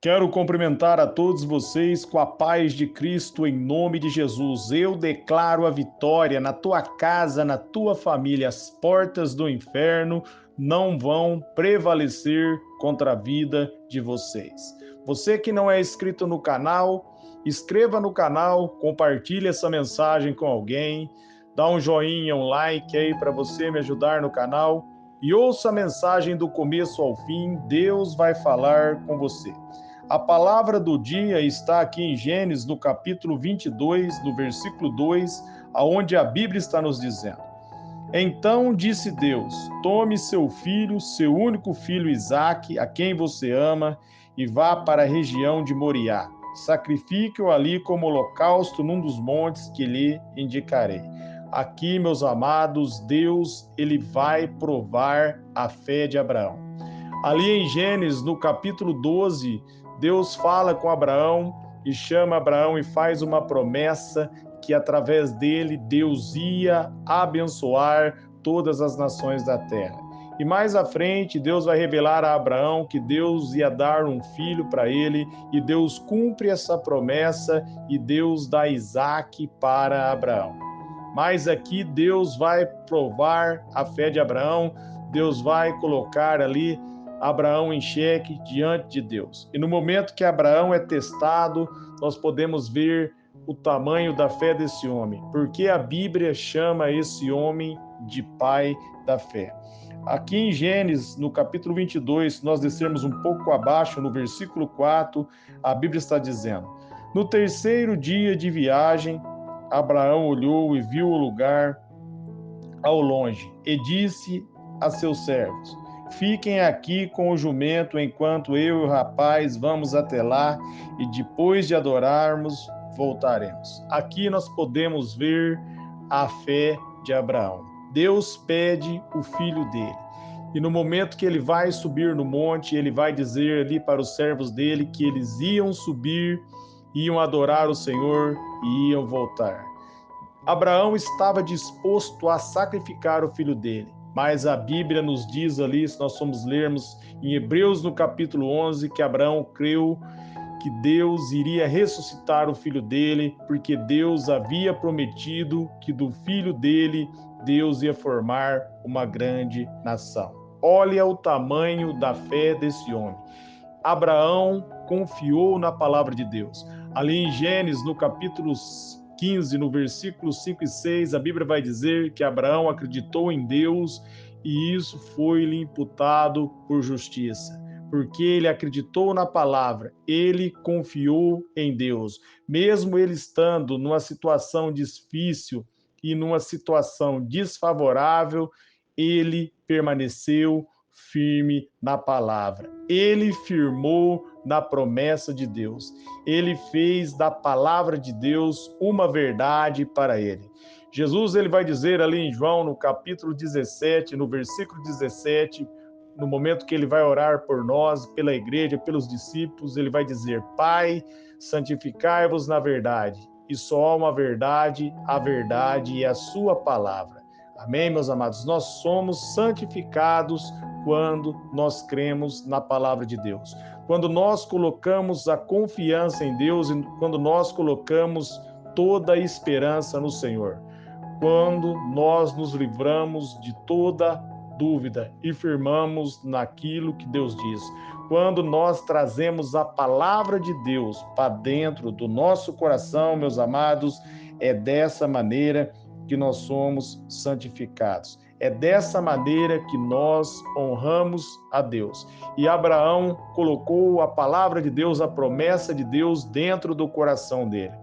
Quero cumprimentar a todos vocês com a paz de Cristo em nome de Jesus. Eu declaro a vitória na tua casa, na tua família. As portas do inferno não vão prevalecer contra a vida de vocês. Você que não é inscrito no canal, inscreva no canal, compartilhe essa mensagem com alguém, dá um joinha, um like aí para você me ajudar no canal e ouça a mensagem do começo ao fim. Deus vai falar com você. A palavra do dia está aqui em Gênesis, no capítulo 22, no versículo 2, aonde a Bíblia está nos dizendo: Então disse Deus: Tome seu filho, seu único filho Isaque, a quem você ama, e vá para a região de Moriá. Sacrifique-o ali como holocausto num dos montes que lhe indicarei. Aqui, meus amados, Deus, ele vai provar a fé de Abraão. Ali em Gênesis, no capítulo 12, Deus fala com Abraão e chama Abraão e faz uma promessa que através dele Deus ia abençoar todas as nações da terra. E mais à frente, Deus vai revelar a Abraão que Deus ia dar um filho para ele, e Deus cumpre essa promessa e Deus dá Isaque para Abraão. Mas aqui Deus vai provar a fé de Abraão, Deus vai colocar ali Abraão em xeque diante de Deus. E no momento que Abraão é testado, nós podemos ver o tamanho da fé desse homem, porque a Bíblia chama esse homem de pai da fé. Aqui em Gênesis, no capítulo 22, se nós descermos um pouco abaixo, no versículo 4, a Bíblia está dizendo: No terceiro dia de viagem, Abraão olhou e viu o lugar ao longe, e disse a seus servos: Fiquem aqui com o jumento enquanto eu e o rapaz vamos até lá, e depois de adorarmos, voltaremos. Aqui nós podemos ver a fé de Abraão. Deus pede o filho dele. E no momento que ele vai subir no monte, ele vai dizer ali para os servos dele que eles iam subir, iam adorar o Senhor e iam voltar. Abraão estava disposto a sacrificar o filho dele. Mas a Bíblia nos diz ali, se nós formos lermos em Hebreus no capítulo 11, que Abraão creu que Deus iria ressuscitar o filho dele, porque Deus havia prometido que do filho dele Deus ia formar uma grande nação. Olha o tamanho da fé desse homem. Abraão confiou na palavra de Deus. Ali em Gênesis, no capítulo 15, no versículo 5 e 6, a Bíblia vai dizer que Abraão acreditou em Deus e isso foi-lhe imputado por justiça. Porque ele acreditou na palavra, ele confiou em Deus. Mesmo ele estando numa situação difícil e numa situação desfavorável, ele permaneceu firme na palavra. Ele firmou na promessa de Deus. Ele fez da palavra de Deus uma verdade para ele. Jesus, ele vai dizer ali em João, no capítulo 17, no versículo 17, no momento que ele vai orar por nós, pela igreja, pelos discípulos, ele vai dizer: Pai, santificai-vos na verdade. E só há uma verdade, a verdade é a sua palavra. Amém, meus amados? Nós somos santificados quando nós cremos na palavra de Deus. Quando nós colocamos a confiança em Deus e quando nós colocamos toda a esperança no Senhor. Quando nós nos livramos de toda dúvida e firmamos naquilo que Deus diz. Quando nós trazemos a palavra de Deus para dentro do nosso coração, meus amados, é dessa maneira que nós somos santificados. É dessa maneira que nós honramos a Deus. E Abraão colocou a palavra de Deus, a promessa de Deus dentro do coração dele.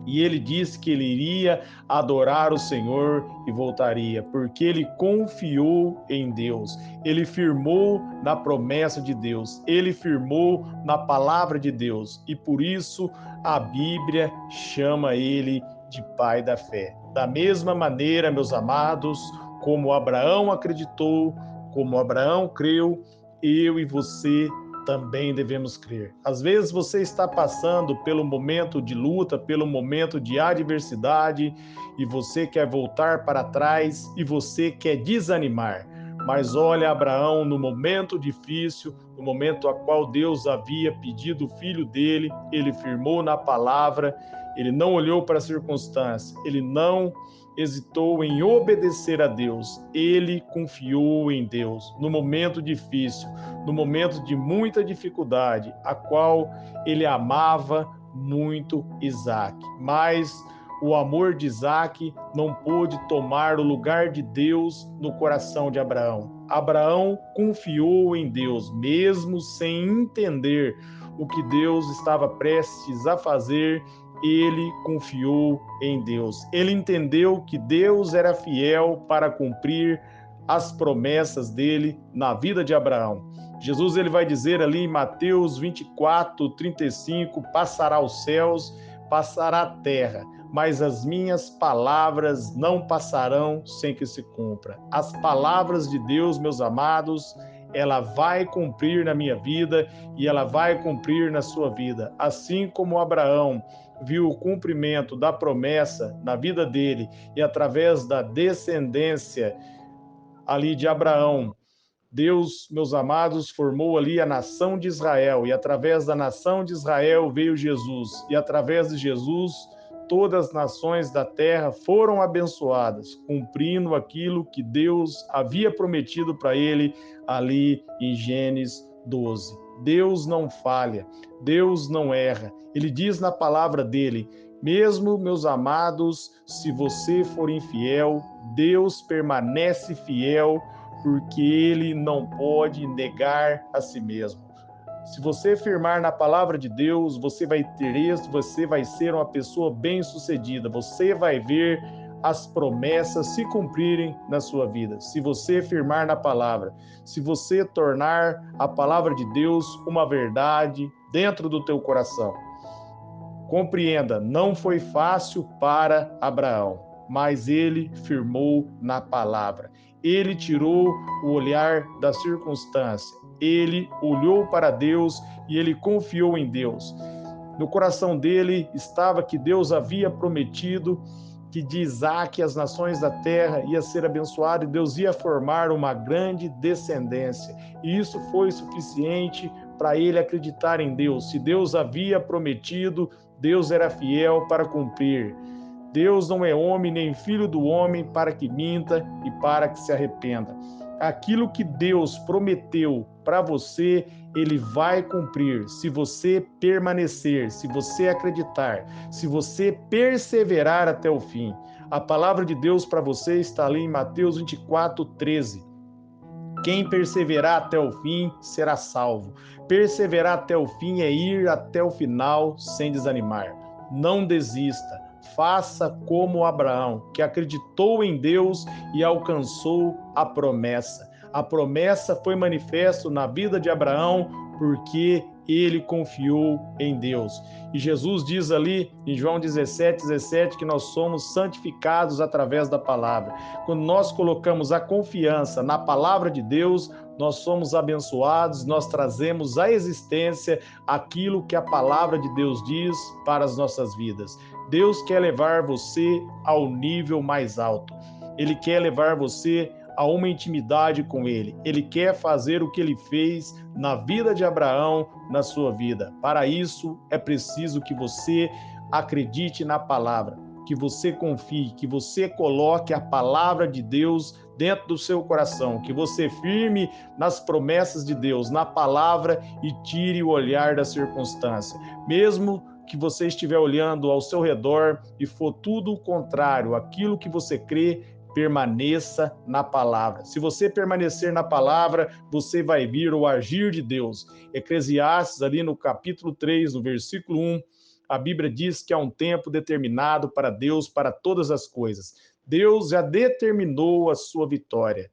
E ele disse que ele iria adorar o Senhor e voltaria, porque ele confiou em Deus. Ele firmou na promessa de Deus. Ele firmou na palavra de Deus. E por isso a Bíblia chama ele de pai da fé. Da mesma maneira, meus amados, como Abraão acreditou, como Abraão creu, eu e você também devemos crer. Às vezes você está passando pelo momento de luta, pelo momento de adversidade, e você quer voltar para trás e você quer desanimar. Mas olha Abraão, no momento difícil, no momento a qual Deus havia pedido o filho dele, ele firmou na palavra, ele não olhou para a circunstância, ele não hesitou em obedecer a Deus, ele confiou em Deus no momento difícil, no momento de muita dificuldade, a qual ele amava muito Isaac. Mas o amor de Isaac não pôde tomar o lugar de Deus no coração de Abraão. Abraão confiou em Deus, mesmo sem entender o que Deus estava prestes a fazer. Ele confiou em Deus. Ele entendeu que Deus era fiel para cumprir as promessas dele na vida de Abraão. Jesus ele vai dizer ali em Mateus 24:35, passará os céus, passará a terra, mas as minhas palavras não passarão sem que se cumpra. As palavras de Deus, meus amados, ela vai cumprir na minha vida e ela vai cumprir na sua vida. Assim como Abraão viu o cumprimento da promessa na vida dele e através da descendência ali de Abraão, Deus, meus amados, formou ali a nação de Israel e através da nação de Israel veio Jesus e através de Jesus todas as nações da terra foram abençoadas, cumprindo aquilo que Deus havia prometido para ele ali em Gênesis 12. Deus não falha, Deus não erra. Ele diz na palavra dele: mesmo, meus amados, se você for infiel, Deus permanece fiel, porque ele não pode negar a si mesmo. Se você firmar na palavra de Deus, você vai ter êxito, você vai ser uma pessoa bem-sucedida, você vai ver as promessas se cumprirem na sua vida. Se você firmar na palavra, se você tornar a palavra de Deus uma verdade dentro do teu coração. Compreenda, não foi fácil para Abraão, mas ele firmou na palavra. Ele tirou o olhar da circunstância. Ele olhou para Deus e ele confiou em Deus. No coração dele estava que Deus havia prometido que de Isaac as nações da terra ia ser abençoado e Deus ia formar uma grande descendência. E isso foi suficiente para ele acreditar em Deus. Se Deus havia prometido, Deus era fiel para cumprir. Deus não é homem nem filho do homem para que minta e para que se arrependa. Aquilo que Deus prometeu para você, ele vai cumprir. Se você permanecer, se você acreditar, se você perseverar até o fim. A palavra de Deus para você está ali em Mateus 24:13. Quem perseverar até o fim será salvo. Perseverar até o fim é ir até o final sem desanimar. Não desista. Faça como Abraão, que acreditou em Deus e alcançou a promessa. A promessa foi manifesta na vida de Abraão porque ele confiou em Deus. E Jesus diz ali em João 17:17 que nós somos santificados através da palavra. Quando nós colocamos a confiança na palavra de Deus, nós somos abençoados, nós trazemos à existência aquilo que a palavra de Deus diz para as nossas vidas. Deus quer levar você ao nível mais alto. Ele quer levar você a uma intimidade com ele. Ele quer fazer o que ele fez na vida de Abraão, na sua vida. Para isso, é preciso que você acredite na palavra, que você confie, que você coloque a palavra de Deus dentro do seu coração, que você firme nas promessas de Deus, na palavra e tire o olhar da circunstância. Mesmo que você estiver olhando ao seu redor e for tudo o contrário, aquilo que você crê, permaneça na palavra. Se você permanecer na palavra, você vai vir o agir de Deus. Eclesiastes, ali no capítulo 3, no versículo 1, a Bíblia diz que há um tempo determinado para Deus, para todas as coisas. Deus já determinou a sua vitória.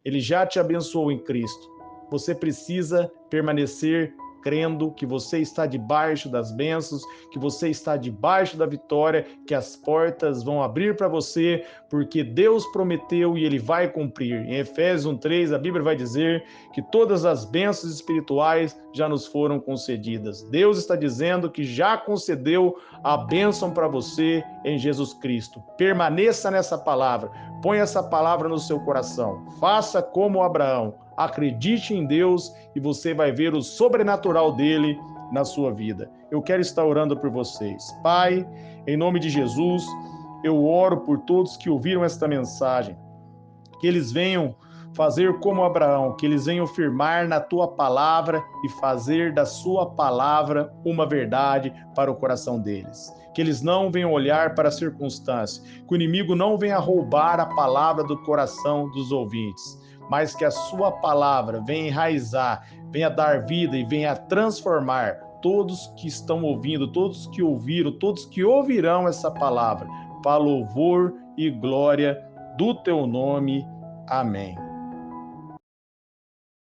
Ele já te abençoou em Cristo. Você precisa permanecer crendo que você está debaixo das bênçãos, que você está debaixo da vitória, que as portas vão abrir para você, porque Deus prometeu e Ele vai cumprir. Em Efésios 1:3, a Bíblia vai dizer que todas as bênçãos espirituais já nos foram concedidas. Deus está dizendo que já concedeu a bênção para você em Jesus Cristo. Permaneça nessa palavra, põe essa palavra no seu coração. Faça como Abraão, acredite em Deus e você vai ver o sobrenatural dele na sua vida. Eu quero estar orando por vocês. Pai, em nome de Jesus, eu oro por todos que ouviram esta mensagem, que eles venham fazer como Abraão, que eles venham firmar na tua palavra e fazer da sua palavra uma verdade para o coração deles. Que eles não venham olhar para a circunstância, que o inimigo não venha roubar a palavra do coração dos ouvintes, mas que a sua palavra venha enraizar, venha dar vida e venha transformar todos que estão ouvindo, todos que ouviram, todos que ouvirão essa palavra, para louvor e glória do teu nome. Amém.